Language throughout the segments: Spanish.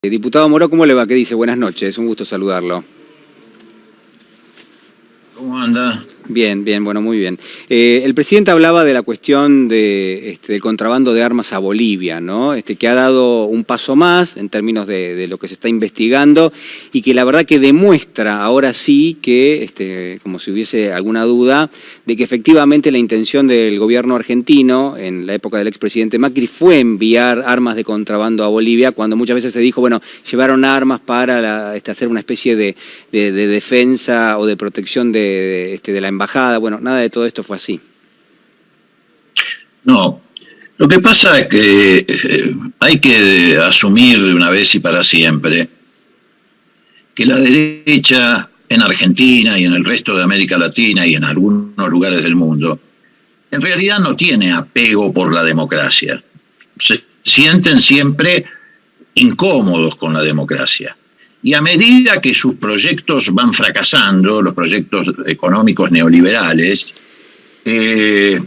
Diputado Moró, ¿cómo le va? ¿Qué dice? Buenas noches, un gusto saludarlo. ¿Cómo anda? Bien, bien, bueno, muy bien. El presidente hablaba de la cuestión del contrabando de armas a Bolivia, ¿no? Que ha dado un paso más en términos de lo que se está investigando y que la verdad que demuestra ahora sí que, como si hubiese alguna duda, de que efectivamente la intención del gobierno argentino, en la época del expresidente Macri, fue enviar armas de contrabando a Bolivia, cuando muchas veces se dijo, bueno, llevaron armas para hacer una especie de defensa o de protección de la embajada. Bueno, nada de todo esto fue así. No, lo que pasa es que hay que asumir de una vez y para siempre que la derecha en Argentina y en el resto de América Latina y en algunos lugares del mundo, en realidad no tiene apego por la democracia. Se sienten siempre incómodos con la democracia. Y a medida que sus proyectos van fracasando, los proyectos económicos neoliberales, creen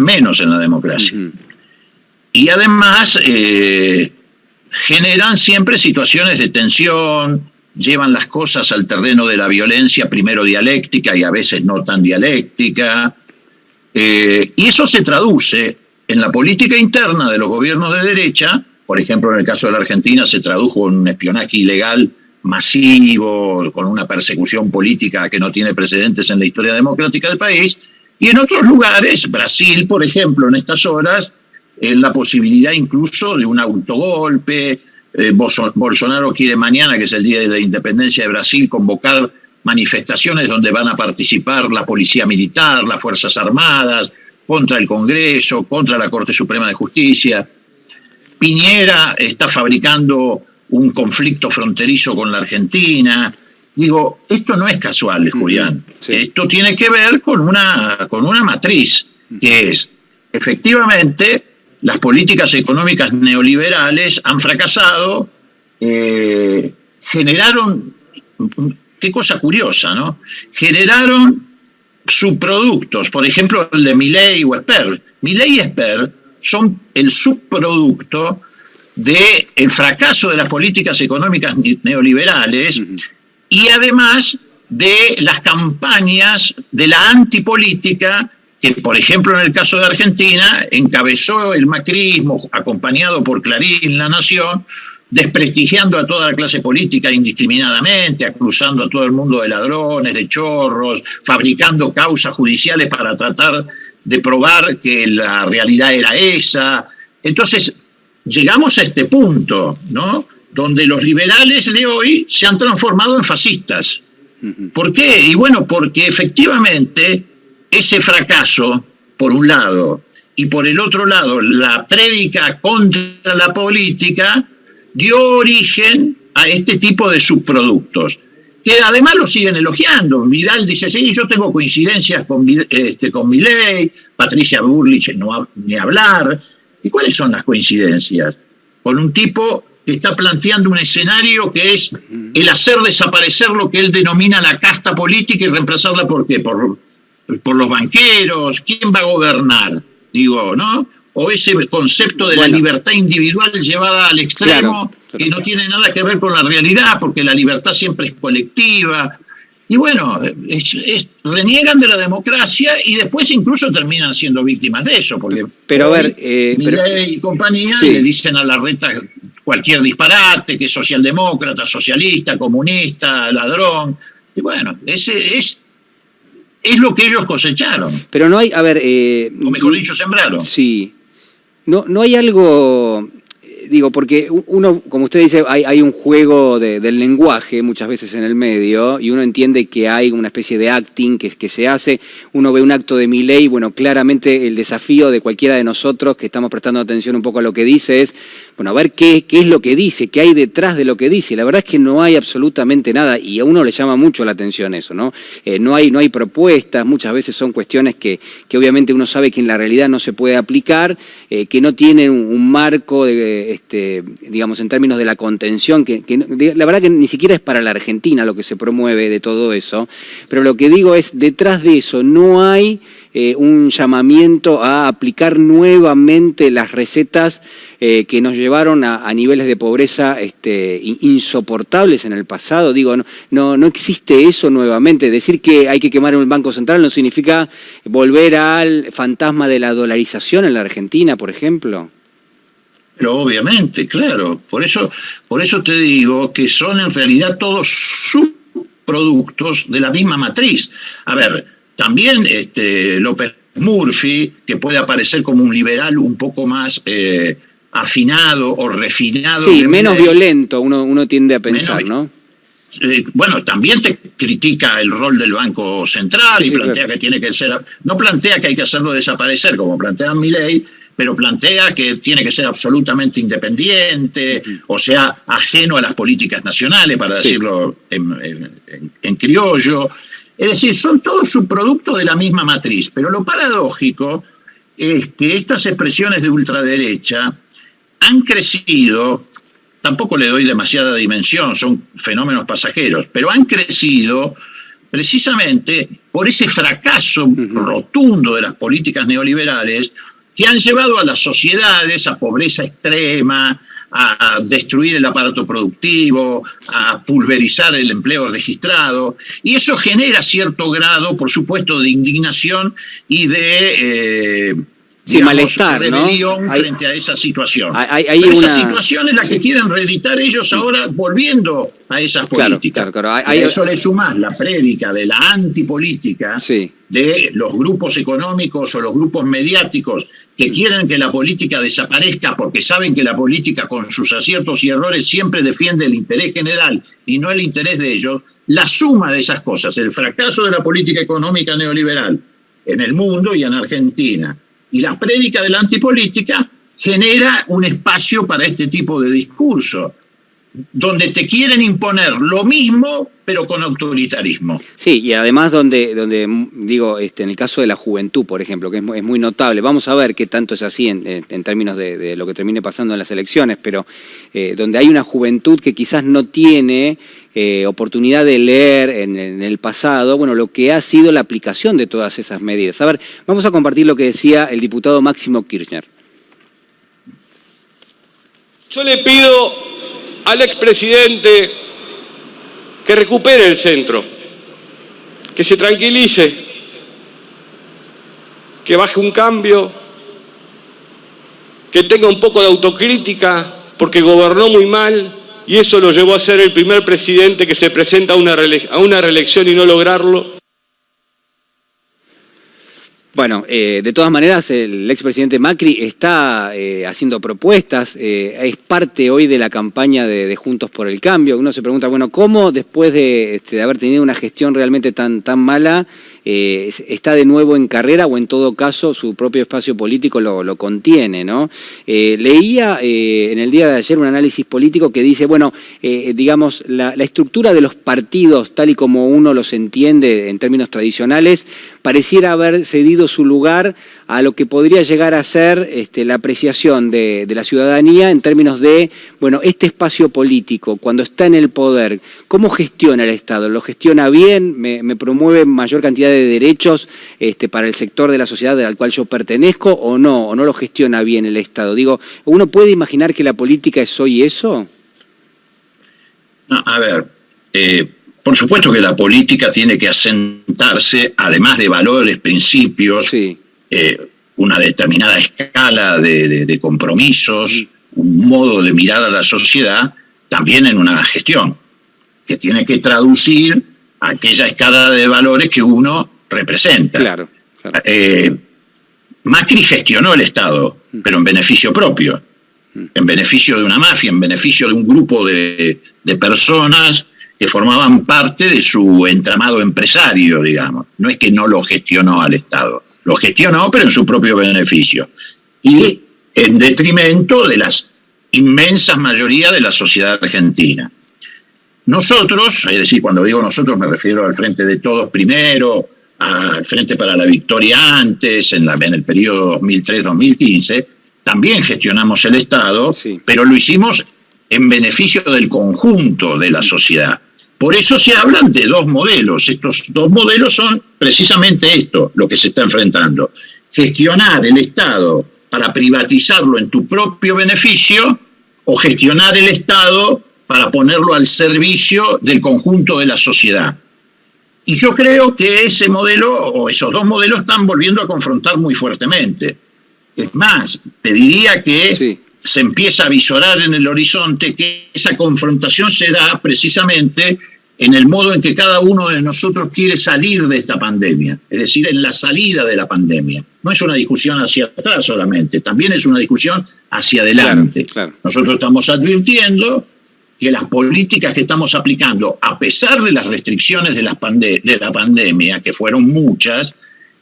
menos en la democracia. Y además generan siempre situaciones de tensión, llevan las cosas al terreno de la violencia, primero dialéctica y a veces no tan dialéctica. Y eso se traduce en la política interna de los gobiernos de derecha. Por ejemplo, en el caso de la Argentina se tradujo en un espionaje ilegal masivo, con una persecución política que no tiene precedentes en la historia democrática del país. Y en otros lugares, Brasil, por ejemplo, en estas horas, la posibilidad incluso de un autogolpe. Bolsonaro quiere mañana, que es el Día de la Independencia de Brasil, convocar manifestaciones donde van a participar la policía militar, las Fuerzas Armadas, contra el Congreso, contra la Corte Suprema de Justicia. Piñera está fabricando un conflicto fronterizo con la Argentina. Digo, esto no es casual, Julián. Sí. Esto tiene que ver con una matriz, que es, efectivamente, las políticas económicas neoliberales han fracasado, generaron, qué cosa curiosa, ¿no? Generaron subproductos, por ejemplo, el de Milei o Esper. Milei y Esper son el subproducto del fracaso de las políticas económicas neoliberales y además de las campañas de la antipolítica que, por ejemplo, en el caso de Argentina, encabezó el macrismo, acompañado por Clarín, La Nación, desprestigiando a toda la clase política indiscriminadamente, acusando a todo el mundo de ladrones, de chorros, fabricando causas judiciales para tratar de probar que la realidad era esa. Entonces, llegamos a este punto, ¿no?, donde los liberales de hoy se han transformado en fascistas. ¿Por qué? Y bueno, porque efectivamente ese fracaso, por un lado, y por el otro lado, la prédica contra la política, dio origen a este tipo de subproductos, que además lo siguen elogiando. Vidal dice, sí, yo tengo coincidencias con Milei, Patricia Bullrich ni hablar. ¿Y cuáles son las coincidencias? Con un tipo que está planteando un escenario que es el hacer desaparecer lo que él denomina la casta política y reemplazarla ¿por qué? Por los banqueros. ¿Quién va a gobernar? Digo, ¿no? O ese concepto de la libertad individual llevada al extremo, que no tiene nada que ver con la realidad, porque la libertad siempre es colectiva. Y bueno, reniegan de la democracia y después incluso terminan siendo víctimas de eso, porque pero a ver, Milei y compañía le dicen a Larreta cualquier disparate, que es socialdemócrata, socialista, comunista, ladrón. Y bueno, es lo que ellos cosecharon. Pero no hay, a ver... o mejor dicho, sembraron. Sí. No hay algo... Digo, porque uno, como usted dice, hay un juego del lenguaje muchas veces en el medio y uno entiende que hay una especie de acting que se hace. Uno ve un acto de Milei, bueno, claramente el desafío de cualquiera de nosotros que estamos prestando atención un poco a lo que dice es, bueno, a ver qué es lo que dice, qué hay detrás de lo que dice. La verdad es que no hay absolutamente nada y a uno le llama mucho la atención eso, ¿no? No hay propuestas, muchas veces son cuestiones que obviamente uno sabe que en la realidad no se puede aplicar, que no tienen un marco digamos, en términos de la contención, que la verdad que ni siquiera es para la Argentina lo que se promueve de todo eso, pero lo que digo es, detrás de eso no hay un llamamiento a aplicar nuevamente las recetas que nos llevaron a niveles de pobreza insoportables en el pasado. Digo, no existe eso nuevamente. Decir que hay que quemar el Banco Central no significa volver al fantasma de la dolarización en la Argentina, por ejemplo. Pero obviamente, claro. Por eso te digo que son en realidad todos subproductos de la misma matriz. A ver, también López Murphy, que puede aparecer como un liberal un poco más afinado o refinado. Sí, menos violento, uno tiende a pensar, ¿no? Bueno, también te critica el rol del Banco Central y plantea que tiene que ser... No plantea que hay que hacerlo desaparecer, como plantea Milei, pero plantea que tiene que ser absolutamente independiente, o sea, ajeno a las políticas nacionales, para decirlo en criollo. Es decir, son todos subproductos de la misma matriz, pero lo paradójico es que estas expresiones de ultraderecha han crecido, tampoco le doy demasiada dimensión, son fenómenos pasajeros, pero han crecido precisamente por ese fracaso rotundo de las políticas neoliberales que han llevado a las sociedades a pobreza extrema, a destruir el aparato productivo, a pulverizar el empleo registrado, y eso genera cierto grado, por supuesto, de indignación y de malestar, rebelión, ¿no? Frente a esa situación. Esa situación es la que quieren reeditar ellos ahora volviendo a esas políticas. Claro. A eso le sumás la prédica de la antipolítica de los grupos económicos o los grupos mediáticos que quieren que la política desaparezca porque saben que la política con sus aciertos y errores siempre defiende el interés general y no el interés de ellos. La suma de esas cosas, el fracaso de la política económica neoliberal en el mundo y en Argentina, y la prédica de la antipolítica genera un espacio para este tipo de discurso, donde te quieren imponer lo mismo, pero con autoritarismo. Sí, y además donde digo, en el caso de la juventud, por ejemplo, que es muy notable, vamos a ver qué tanto es así en términos de lo que termine pasando en las elecciones, pero donde hay una juventud que quizás no tiene oportunidad de leer en el pasado, bueno, lo que ha sido la aplicación de todas esas medidas. A ver, vamos a compartir lo que decía el diputado Máximo Kirchner. Yo le pido al expresidente que recupere el centro, que se tranquilice, que baje un cambio, que tenga un poco de autocrítica, porque gobernó muy mal y eso lo llevó a ser el primer presidente que se presenta a una reelección y no lograrlo. Bueno, de todas maneras, el expresidente Macri está haciendo propuestas, es parte hoy de la campaña de Juntos por el Cambio. Uno se pregunta, bueno, ¿cómo después de haber tenido una gestión realmente tan mala, está de nuevo en carrera o en todo caso su propio espacio político lo contiene, ¿no? Leía en el día de ayer un análisis político que dice, bueno, digamos, la estructura de los partidos, tal y como uno los entiende en términos tradicionales, pareciera haber cedido su lugar a lo que podría llegar a ser la apreciación de la ciudadanía en términos de, bueno, este espacio político, cuando está en el poder, ¿cómo gestiona el Estado? ¿Lo gestiona bien? ¿Me promueve mayor cantidad de derechos para el sector de la sociedad al cual yo pertenezco o no lo gestiona bien el Estado? Digo, ¿uno puede imaginar que la política es hoy eso? No, a ver, por supuesto que la política tiene que asentarse, además de valores, principios, una determinada escala de compromisos, un modo de mirar a la sociedad, también en una gestión, que tiene que traducir aquella escala de valores que uno representa. Claro. Macri gestionó el Estado, pero en beneficio propio, en beneficio de una mafia, en beneficio de un grupo de personas que formaban parte de su entramado empresario, digamos. No es que no lo gestionó al Estado, lo gestionó, pero en su propio beneficio. Y en detrimento de la inmensa mayoría de la sociedad argentina. Nosotros, es decir, cuando digo nosotros me refiero al Frente de Todos primero, al Frente para la Victoria antes, en el periodo 2003-2015, también gestionamos el Estado, pero lo hicimos en beneficio del conjunto de la sociedad. Por eso se hablan de dos modelos. Estos dos modelos son precisamente esto, lo que se está enfrentando. Gestionar el Estado para privatizarlo en tu propio beneficio o gestionar el Estado para ponerlo al servicio del conjunto de la sociedad. Y yo creo que ese modelo o esos dos modelos están volviendo a confrontar muy fuertemente. Es más, te diría que se empieza a visorar en el horizonte que esa confrontación se da precisamente en el modo en que cada uno de nosotros quiere salir de esta pandemia, es decir, en la salida de la pandemia. No es una discusión hacia atrás solamente, también es una discusión hacia adelante. Claro. Nosotros estamos advirtiendo que las políticas que estamos aplicando, a pesar de las restricciones de la pandemia, que fueron muchas,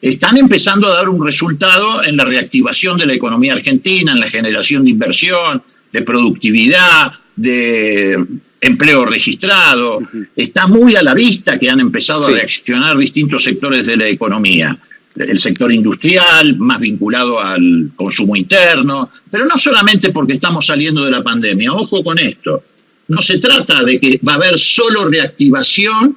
están empezando a dar un resultado en la reactivación de la economía argentina, en la generación de inversión, de productividad, de empleo registrado. Está muy a la vista que han empezado a reaccionar distintos sectores de la economía. El sector industrial, más vinculado al consumo interno, pero no solamente porque estamos saliendo de la pandemia. Ojo con esto. No se trata de que va a haber solo reactivación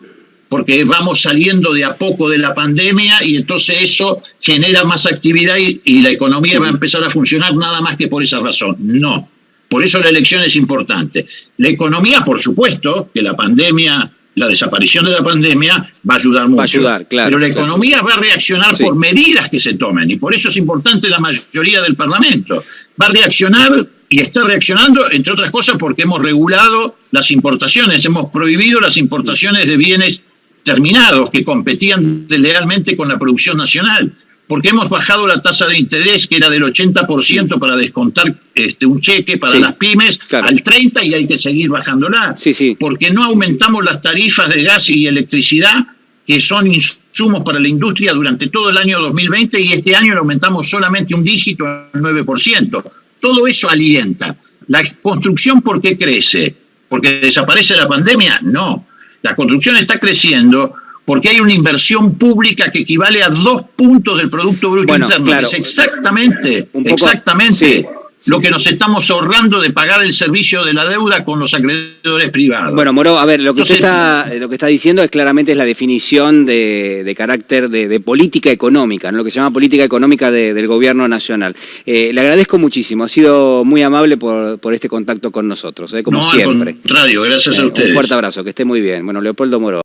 porque vamos saliendo de a poco de la pandemia y entonces eso genera más actividad y la economía va a empezar a funcionar nada más que por esa razón. No. Por eso la elección es importante. La economía, por supuesto, que la pandemia, la desaparición de la pandemia va a ayudar mucho. Va a ayudar, claro, pero la economía va a reaccionar por medidas que se tomen y por eso es importante la mayoría del Parlamento. Va a reaccionar y está reaccionando, entre otras cosas, porque hemos regulado las importaciones, hemos prohibido las importaciones de bienes terminados que competían deslealmente con la producción nacional, porque hemos bajado la tasa de interés que era del 80% para descontar un cheque para las pymes al 30% y hay que seguir bajándola, porque no aumentamos las tarifas de gas y electricidad que son insumos para la industria durante todo el año 2020 y este año lo aumentamos solamente un dígito, al 9%. Todo eso alienta. ¿La construcción por qué crece? ¿Porque desaparece la pandemia? No. La construcción está creciendo porque hay una inversión pública que equivale a 2 puntos del Producto Bruto Interno. Claro. Es exactamente lo que nos estamos ahorrando de pagar el servicio de la deuda con los acreedores privados. Bueno, Moró, a ver, lo que usted está diciendo es claramente la definición de carácter de política económica, ¿no? Lo que se llama política económica del gobierno nacional. Le agradezco muchísimo, ha sido muy amable por este contacto con nosotros, como siempre. Al contrario, gracias a ustedes. Un fuerte abrazo, que esté muy bien. Bueno, Leopoldo Moró.